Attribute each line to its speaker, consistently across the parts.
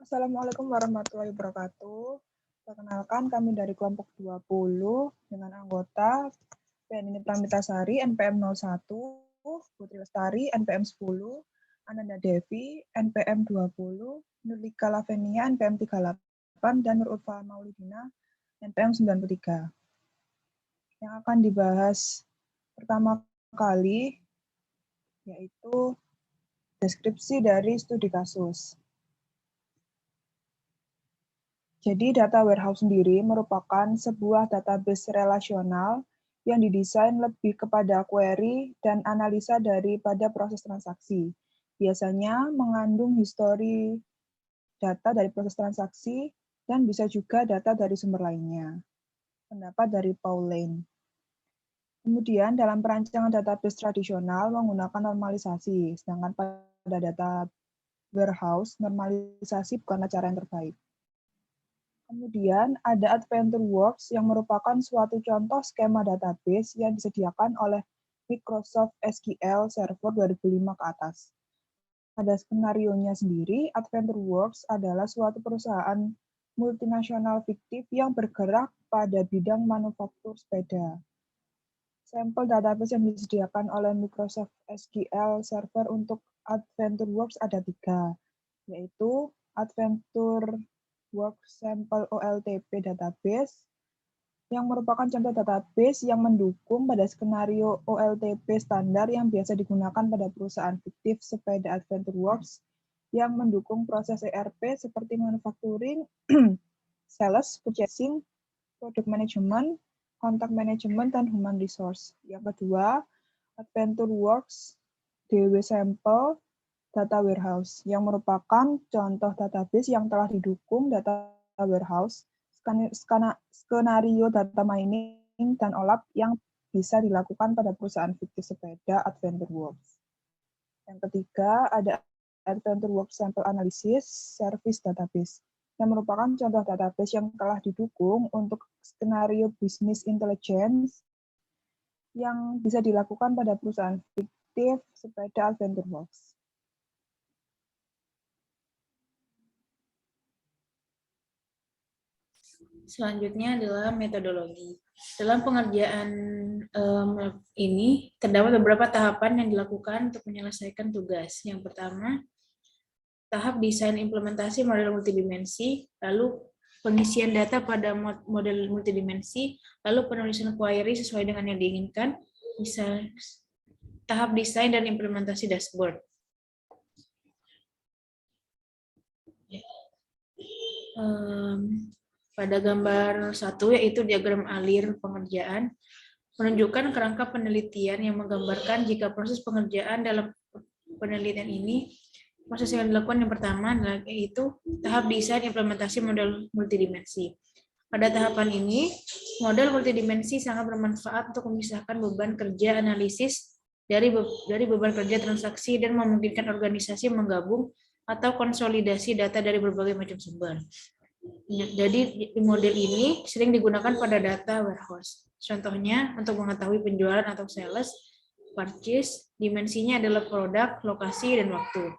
Speaker 1: Assalamualaikum warahmatullahi wabarakatuh. Perkenalkan, kami dari kelompok 20 dengan anggota Penini Pramitasari, NPM 01, Putri Lestari, NPM 10, Ananda Devi, NPM 20, Nurlika Lavenia, NPM 38, dan Nur Urfa Maulidina, NPM 93. Yang akan dibahas pertama kali yaitu deskripsi dari studi kasus. Jadi data warehouse sendiri merupakan sebuah database relasional yang didesain lebih kepada query dan analisa daripada proses transaksi. Biasanya mengandung histori data dari proses transaksi dan bisa juga data dari sumber lainnya. Pendapat dari Paul Lane. Kemudian dalam perancangan database tradisional menggunakan normalisasi, sedangkan pada data warehouse normalisasi bukanlah cara yang terbaik. Kemudian ada AdventureWorks yang merupakan suatu contoh skema database yang disediakan oleh Microsoft SQL Server 2005 ke atas. Pada skenarionya sendiri, AdventureWorks adalah suatu perusahaan multinasional fiktif yang bergerak pada bidang manufaktur sepeda. Sampel database yang disediakan oleh Microsoft SQL Server untuk AdventureWorks ada 3, yaitu AdventureWorks Sample OLTP database, yang merupakan contoh database yang mendukung pada skenario OLTP standar yang biasa digunakan pada perusahaan fiktif sepeda AdventureWorks, yang mendukung proses ERP seperti manufacturing, sales, purchasing, product management, contact management, dan human resource. Yang kedua, AdventureWorks DW Sample Data Warehouse, yang merupakan contoh database yang telah didukung data warehouse, skenario data mining, dan OLAP yang bisa dilakukan pada perusahaan fiktif sepeda AdventureWorks. Yang ketiga, ada AdventureWorks Sample Analysis Service Database, yang merupakan contoh database yang telah didukung untuk skenario business intelligence yang bisa dilakukan pada perusahaan fiktif sepeda AdventureWorks.
Speaker 2: Selanjutnya adalah metodologi. Dalam pengerjaan ini, terdapat beberapa tahapan yang dilakukan untuk menyelesaikan tugas. Yang pertama, tahap desain implementasi model multidimensi, lalu pengisian data pada model multidimensi, lalu penulisan query sesuai dengan yang diinginkan, bisa tahap desain dan implementasi dashboard. Pada gambar 1 yaitu diagram alir pengerjaan, menunjukkan kerangka penelitian yang menggambarkan jika proses pengerjaan dalam penelitian ini, proses yang dilakukan yang pertama adalah yaitu tahap desain implementasi model multidimensi. Pada tahapan ini, model multidimensi sangat bermanfaat untuk memisahkan beban kerja analisis dari beban kerja transaksi dan memungkinkan organisasi menggabung atau konsolidasi data dari berbagai macam sumber. Jadi model ini sering digunakan pada data warehouse. Contohnya untuk mengetahui penjualan atau sales, purchase, dimensinya adalah produk, lokasi, dan waktu.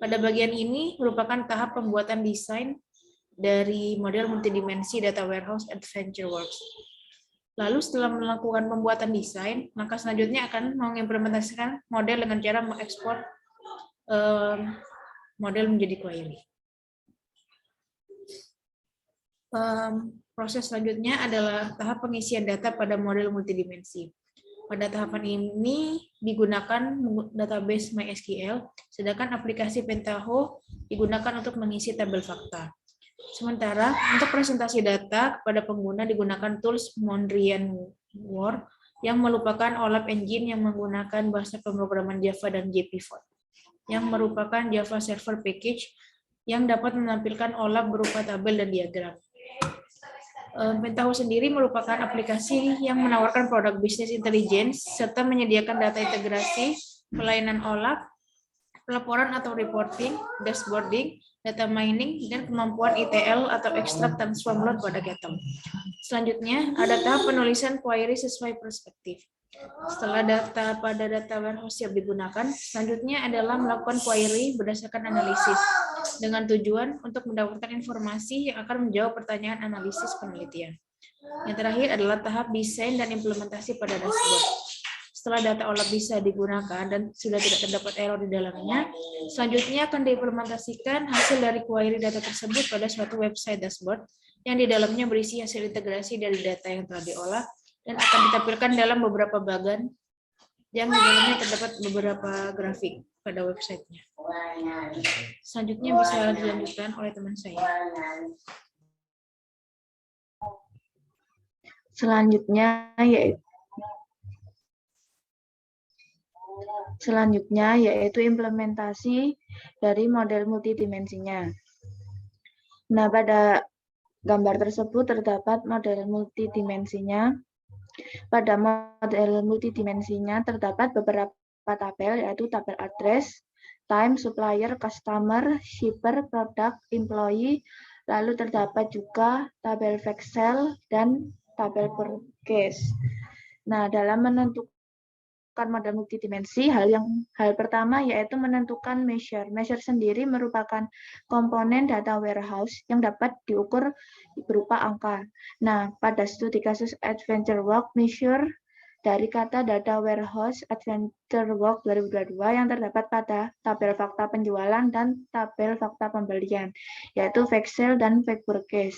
Speaker 2: Pada bagian ini merupakan tahap pembuatan desain dari model multidimensi data warehouse AdventureWorks. Lalu setelah melakukan pembuatan desain, maka selanjutnya akan mengimplementasikan model dengan cara mengekspor model menjadi query. Proses selanjutnya adalah tahap pengisian data pada model multidimensi. Pada tahapan ini digunakan database MySQL, sedangkan aplikasi Pentaho digunakan untuk mengisi tabel fakta. Sementara untuk presentasi data kepada pengguna digunakan tools Mondrian Word yang merupakan OLAP engine yang menggunakan bahasa pemrograman Java dan JPFont, yang merupakan Java Server Package yang dapat menampilkan OLAP berupa tabel dan diagram. Pentaho sendiri merupakan aplikasi yang menawarkan produk business intelligence serta menyediakan data integrasi, pelayanan OLAP, pelaporan atau reporting, dashboarding, data mining, dan kemampuan ETL atau extract transform load pada Ketom. Selanjutnya, ada tahap penulisan query sesuai perspektif. Setelah data pada data warehouse siap digunakan, selanjutnya adalah melakukan query berdasarkan analisis dengan tujuan untuk mendapatkan informasi yang akan menjawab pertanyaan analisis penelitian. Yang terakhir adalah tahap desain dan implementasi pada dashboard. Setelah data OLAP bisa digunakan dan sudah tidak terdapat error di dalamnya, selanjutnya akan diimplementasikan hasil dari query data tersebut pada suatu website dashboard yang di dalamnya berisi hasil integrasi dari data yang telah diolah dan akan ditampilkan dalam beberapa bagan yang di dalamnya terdapat beberapa grafik pada websitenya. Selanjutnya bisa dilanjutkan oleh teman saya.
Speaker 3: Selanjutnya yaitu implementasi dari model multidimensinya. Nah, pada gambar tersebut terdapat model multidimensinya. Pada model multidimensinya terdapat beberapa tabel, yaitu tabel address, time, supplier, customer, shipper, product, employee, lalu terdapat juga tabel Excel dan tabel purchase. Nah, dalam menentukan model multidimensi, hal pertama yaitu menentukan measure. Measure sendiri merupakan komponen data warehouse yang dapat diukur berupa angka. Nah, pada studi kasus Adventure Work measure dari kata data warehouse Adventure Work 2022 yang terdapat pada tabel fakta penjualan dan tabel fakta pembelian, yaitu Excel dan purchase.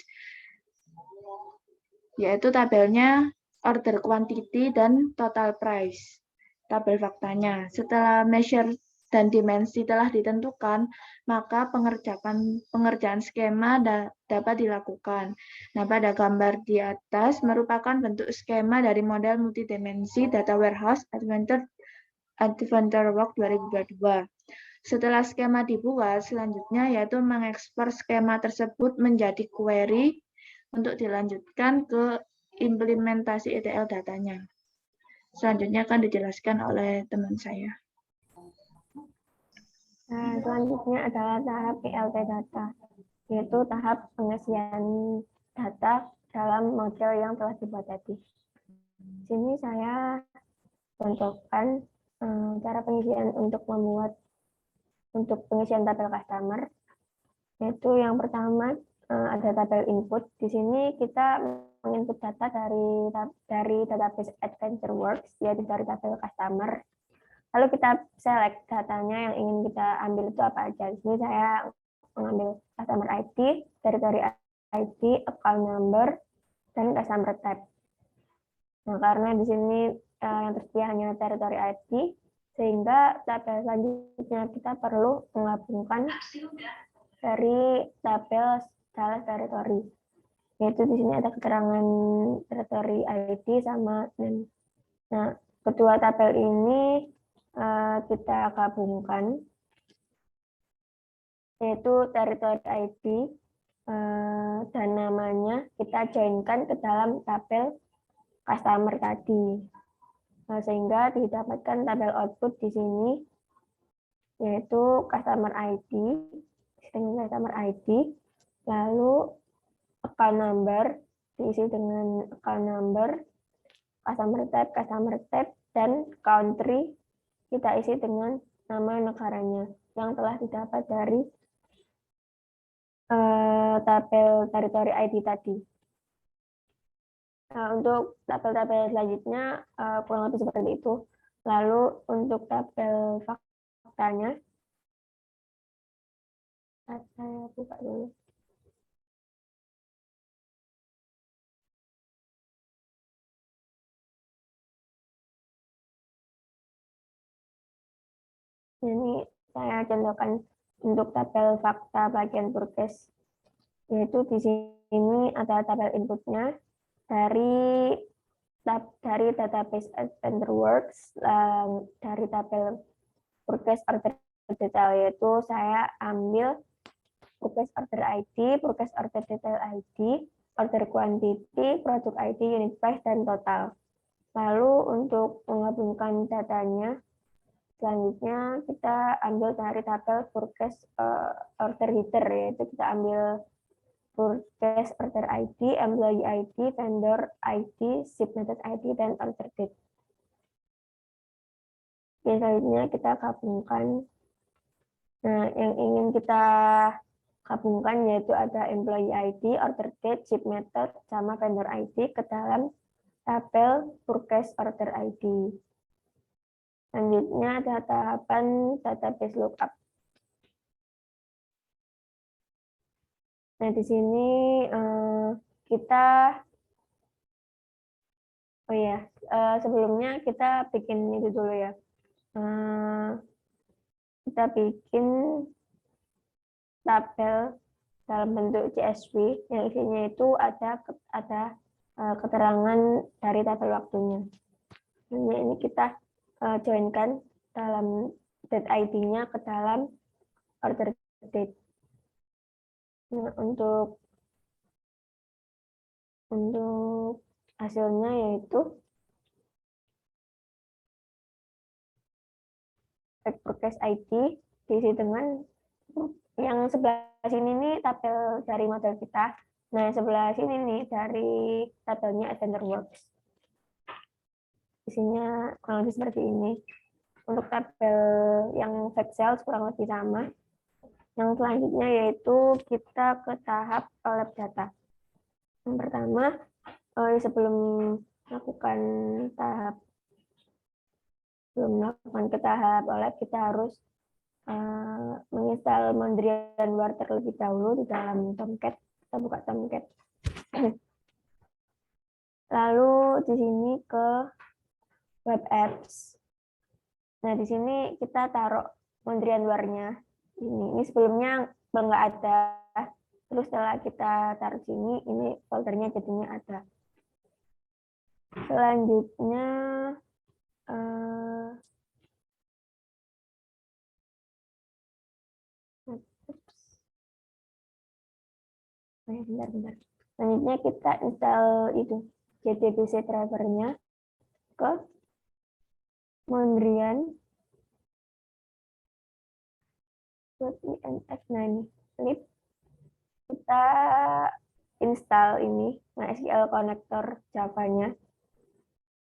Speaker 3: Yaitu tabelnya order quantity dan total price. Tabel faktanya. Setelah measure dan dimensi telah ditentukan, maka pengerjaan skema dapat dilakukan. Nah, pada gambar di atas merupakan bentuk skema dari model multidimensi data warehouse Adventure Work 2022. Setelah skema dibuat, selanjutnya yaitu mengekspor skema tersebut menjadi query untuk dilanjutkan ke implementasi ETL datanya. Selanjutnya akan dijelaskan oleh teman saya.
Speaker 4: Nah, selanjutnya adalah tahap PLT data, yaitu tahap pengisian data dalam model yang telah dibuat tadi. Di sini saya contohkan cara pengisian untuk pengisian tabel customer, yaitu yang pertama ada tabel input. Di sini kita menginput data dari database Adventure Works, yaitu dari tabel customer. Lalu kita select datanya yang ingin kita ambil itu apa aja. Di sini saya mengambil customer ID, territory ID, account number, dan customer type. Nah, karena di sini yang tersedia hanya territory ID, sehingga tabel selanjutnya kita perlu menggabungkan dari tabel salah territory. Yaitu di sini ada keterangan territory ID sama name. Nah, kedua tabel ini kita gabungkan, yaitu territory ID dan namanya kita joinkan ke dalam tabel customer tadi. Sehingga didapatkan tabel output di sini, yaitu customer ID, dengan customer ID, lalu account number diisi dengan account number, customer type, dan country kita isi dengan nama negaranya yang telah didapat dari tabel territory ID tadi. Nah, untuk tabel-tabel selanjutnya kurang lebih seperti itu. Lalu untuk tabel faktanya, saya buka dulu. Ini saya contohkan untuk tabel fakta bagian purchase, yaitu di sini ada tabel inputnya dari database Adventure Works, dari tabel purchase order detail, yaitu saya ambil purchase order ID, purchase order detail ID, order quantity, product ID, unit price, dan total. Lalu untuk menggabungkan datanya, selanjutnya kita ambil dari tabel purchase order header, yaitu kita ambil purchase order ID, employee ID, vendor ID, ship method ID, dan order date. Selanjutnya kita gabungkan. Nah, yang ingin kita gabungkan yaitu ada employee ID, order date, ship method, sama vendor ID ke dalam tabel purchase order ID. Selanjutnya ada tahapan database lookup. Nah, di sini kita, sebelumnya kita bikin itu dulu ya. Kita bikin tabel dalam bentuk CSV yang isinya itu ada keterangan dari tabel waktunya. Nah, ini kita joinkan dalam date ID-nya ke dalam order date. Nah, untuk hasilnya yaitu purchase ID diisi dengan yang sebelah sini nih tabel dari model kita. Nah, yang sebelah sini nih dari tabelnya AdventureWorks. Isinya kurang lebih seperti ini. Untuk tabel yang fact sales kurang lebih sama. Yang selanjutnya yaitu kita ke tahap lab data. Yang pertama, sebelum melakukan ke tahap lab, kita harus menginstal Mondrian terlebih dahulu di dalam Tomcat. Kita buka Tomcat. Lalu di sini ke web apps. Nah, di sini kita taruh Mondrian luarnya. Ini sebelumnya nggak ada. Terus setelah kita taruh sini, ini foldernya jadinya ada. Selanjutnya bentar. Selanjutnya kita install itu JDBC drivernya ke Mondrian .inf. Nah, ini kita install ini MySQL connector Java-nya.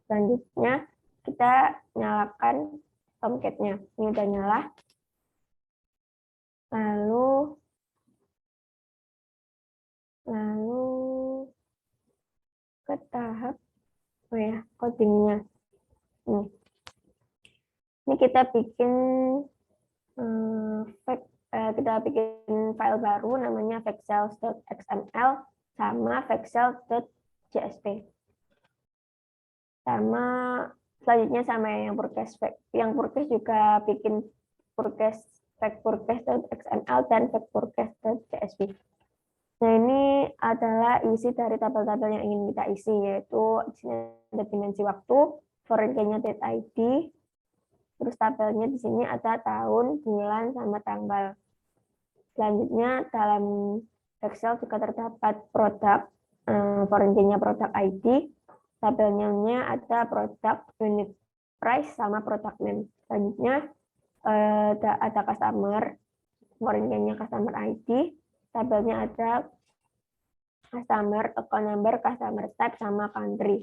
Speaker 4: Selanjutnya kita nyalakan Tomcat-nya. Ini udah nyala. Lalu ke tahap codingnya. Ini kita bikin file baru namanya factsales.xml sama factsales.jsp. Sama selanjutnya sama yang purchase. Yang purchase juga bikin factpurchase.xml dan factpurchase.jsp. Nah, ini adalah isi dari tabel-tabel yang ingin kita isi, yaitu ada dimensi waktu, foreign key-nya date ID, terus tabelnya di sini ada tahun, bulan, sama tanggal. Selanjutnya dalam Excel juga terdapat produk, foreign key-nya produk ID, tabelnya ada produk, unit price, sama produk name. Selanjutnya ada customer, foreign key-nya customer ID, tabelnya ada customer, account number, customer type, sama country.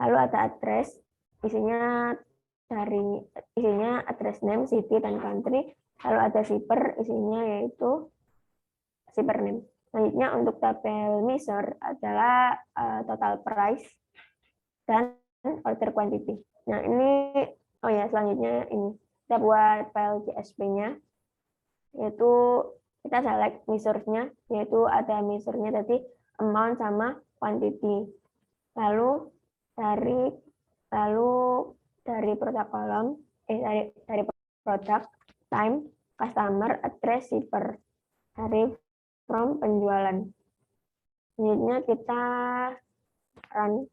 Speaker 4: Lalu ada address, isinya address name, city, dan country. Lalu ada zipper, isinya yaitu zipper name. Selanjutnya untuk tabel measure adalah total price dan order quantity. Nah, ini selanjutnya ini kita buat file CSV-nya, yaitu kita select measure-nya, yaitu ada measure-nya tadi amount sama quantity. Lalu dari product column, dari product, time, customer, address, zipper, dari from penjualan. Selanjutnya kita run.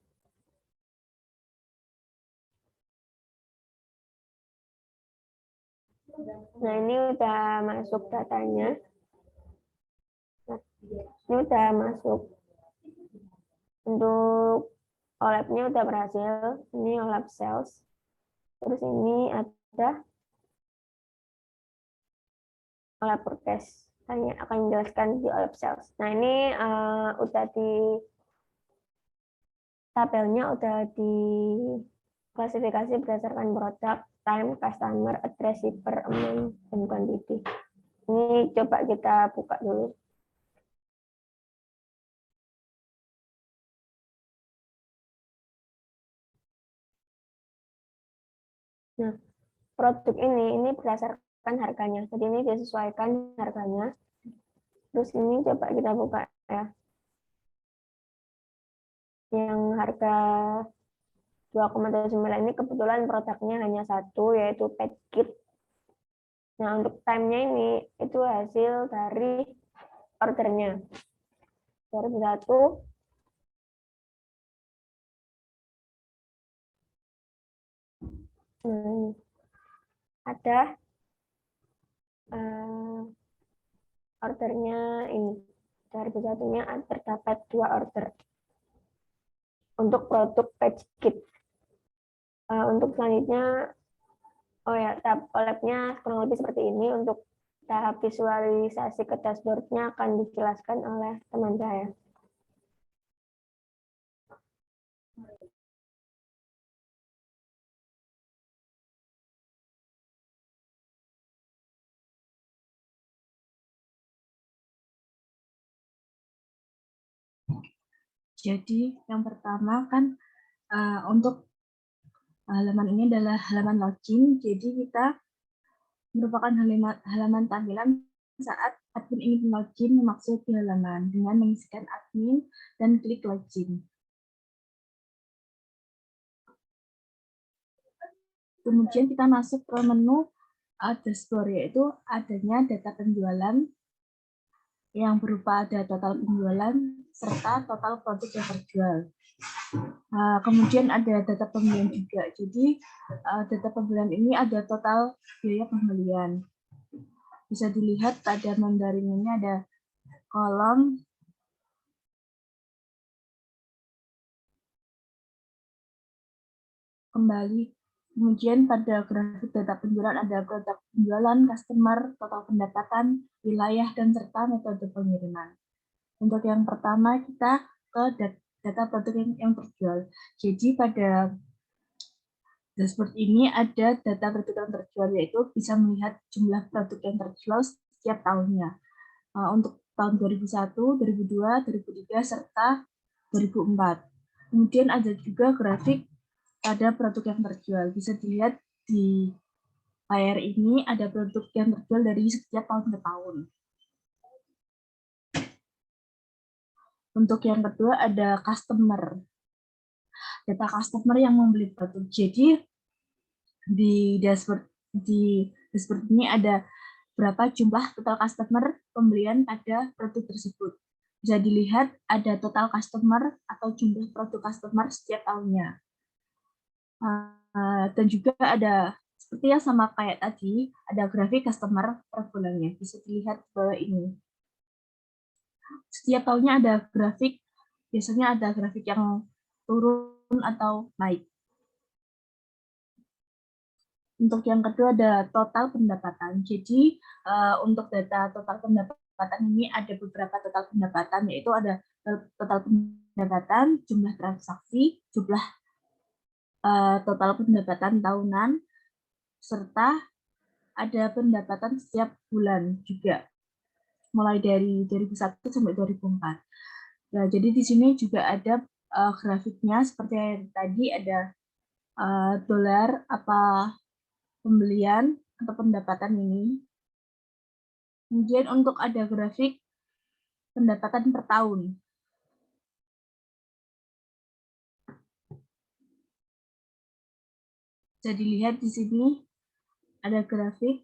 Speaker 4: Nah, ini udah masuk datanya. Ini udah masuk. Untuk OLAP-nya udah berhasil. Ini OLAP sales. Terus ini ada OLAP purchase. Saya akan menjelaskan di OLAP sales. Nah, ini udah di tabelnya udah di klasifikasi berdasarkan produk, time, customer, address, shipper, amount, dan quantity. Ini coba kita buka dulu. Nah, produk ini berdasarkan harganya. Jadi ini disesuaikan harganya. Terus ini coba kita buka ya. Yang harga 2,9 ini kebetulan produknya hanya satu, yaitu pet kit. Nah, untuk time-nya ini itu hasil dari ordernya. 2001. Nah, ada ordernya ini. 2001-nya terdapat 2 order untuk produk patch kit. Untuk selanjutnya, oh ya, tahap collab-nya kurang lebih seperti ini. Untuk tahap visualisasi ke dashboard-nya akan dijelaskan oleh teman saya.
Speaker 5: Jadi yang pertama kan untuk halaman ini adalah halaman login. Jadi kita merupakan halaman tampilan saat admin ingin login memasuki halaman dengan mengisikan admin dan klik login. Kemudian kita masuk ke menu dashboard, yaitu adanya data penjualan yang berupa ada total penjualan serta total produk yang terjual. Kemudian ada data pembelian juga. Jadi data pembelian ini ada total biaya pembelian. Bisa dilihat pada Mandarin ini ada kolom kembali. Kemudian pada grafik data penjualan ada produk penjualan, customer, total pendapatan, wilayah, dan serta metode pengiriman. Untuk yang pertama kita ke data produk yang terjual. Jadi pada dashboard ini ada data produk yang terjual, yaitu bisa melihat jumlah produk yang terjual setiap tahunnya. Untuk tahun 2001, 2002, 2003, serta 2004. Kemudian ada juga grafik pada produk yang terjual. Bisa dilihat di layar ini ada produk yang terjual dari setiap tahun ke tahun. Untuk yang kedua ada customer. Data customer yang membeli produk. Jadi di dashboard ini ada berapa jumlah total customer pembelian pada produk tersebut. Bisa dilihat ada total customer atau jumlah produk customer setiap tahunnya. Dan juga ada seperti yang sama kayak tadi, ada grafik customer per bulannya. Bisa dilihat di bawah ini. Setiap tahunnya ada grafik, biasanya ada grafik yang turun atau naik. Untuk yang kedua ada total pendapatan. Jadi untuk data total pendapatan ini ada beberapa total pendapatan, yaitu ada total pendapatan, jumlah transaksi, jumlah total pendapatan tahunan, serta ada pendapatan setiap bulan juga, mulai dari 2001 sampai 2004. Nah, jadi di sini juga ada grafiknya seperti yang tadi, ada dolar apa pembelian atau pendapatan ini. Kemudian untuk ada grafik pendapatan per tahun. Bisa dilihat di sini ada grafik.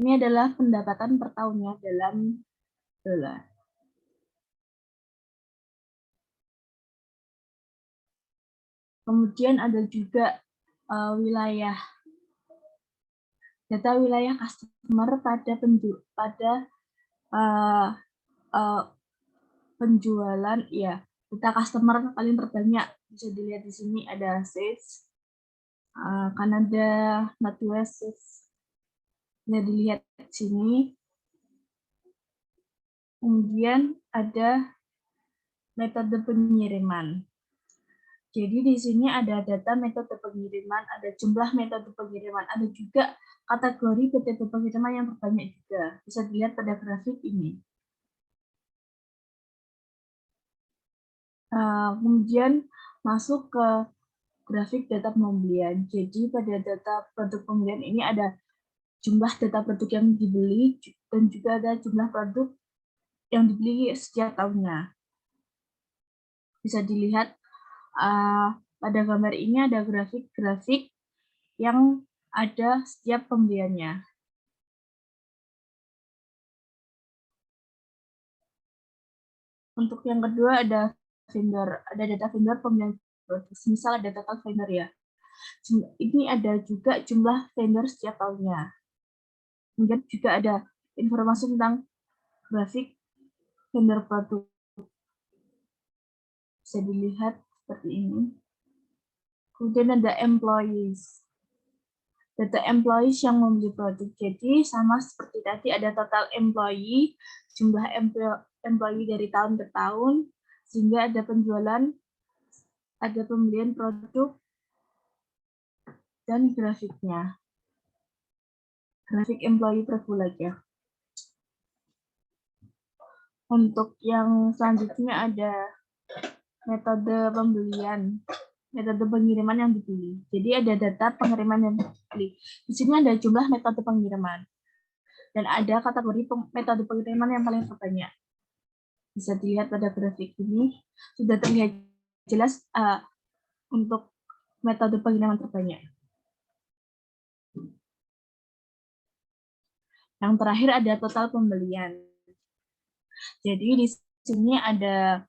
Speaker 5: Ini adalah pendapatan per tahunnya dalam dolar. Kemudian ada juga wilayah. Data wilayah customer pada penjualan, ya, data customer paling terbanyak bisa dilihat di sini ada States, Kanada, Northwest, bisa dilihat di sini. Kemudian ada metode pengiriman. Jadi di sini ada data metode pengiriman, ada jumlah metode pengiriman, ada juga kategori metode pengiriman yang terbanyak juga. Bisa dilihat pada grafik ini. Kemudian masuk ke grafik data pembelian. Jadi pada data produk pembelian ini ada jumlah data produk yang dibeli dan juga ada jumlah produk yang dibeli setiap tahunnya. Bisa dilihat pada gambar ini ada grafik-grafik yang ada setiap pembeliannya. Untuk yang kedua ada data vendor pembelian produk. Misal ada total vendor ya. Ini ada juga jumlah vendor setiap tahunnya. Kemudian juga ada informasi tentang grafik vendor produk. Bisa dilihat seperti ini. Kemudian ada employees. Data employees yang membeli produk. Jadi sama seperti tadi ada total employee, jumlah employee dari tahun ke tahun, sehingga ada penjualan, ada pembelian produk, dan grafiknya. Grafik employee per bulan ya. Untuk yang selanjutnya ada metode pembelian, metode pengiriman yang dipilih. Jadi ada data pengiriman yang dipilih. Di sini ada jumlah metode pengiriman. Dan ada kategori metode pengiriman yang paling terbanyak. Bisa dilihat pada grafik ini, sudah terlihat jelas untuk metode pengiriman terbanyak. Yang terakhir ada total pembelian. Jadi di sini ada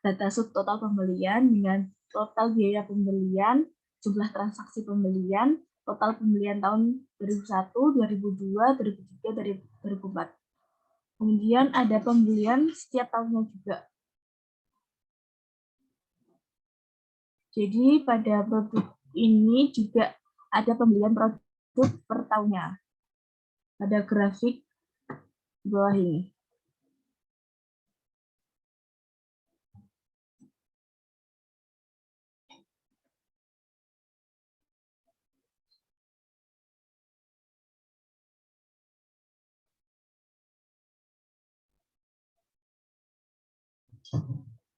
Speaker 5: data subtotal pembelian dengan total biaya pembelian, jumlah transaksi pembelian, total pembelian tahun 2001, 2002, 2003, 2004. Kemudian ada pembelian setiap tahunnya juga. Jadi pada produk ini juga ada pembelian produk per tahunnya. Ada grafik di bawah ini.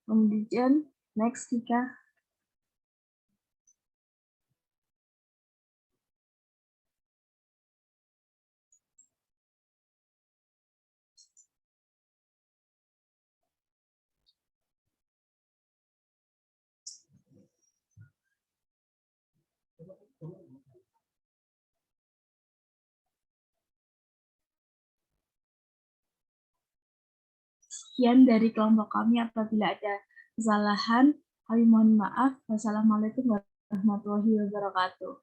Speaker 5: Kemudian next Tika. Sekian dari kelompok kami. Apabila ada kesalahan, kami mohon maaf. Wassalamualaikum warahmatullahi wabarakatuh.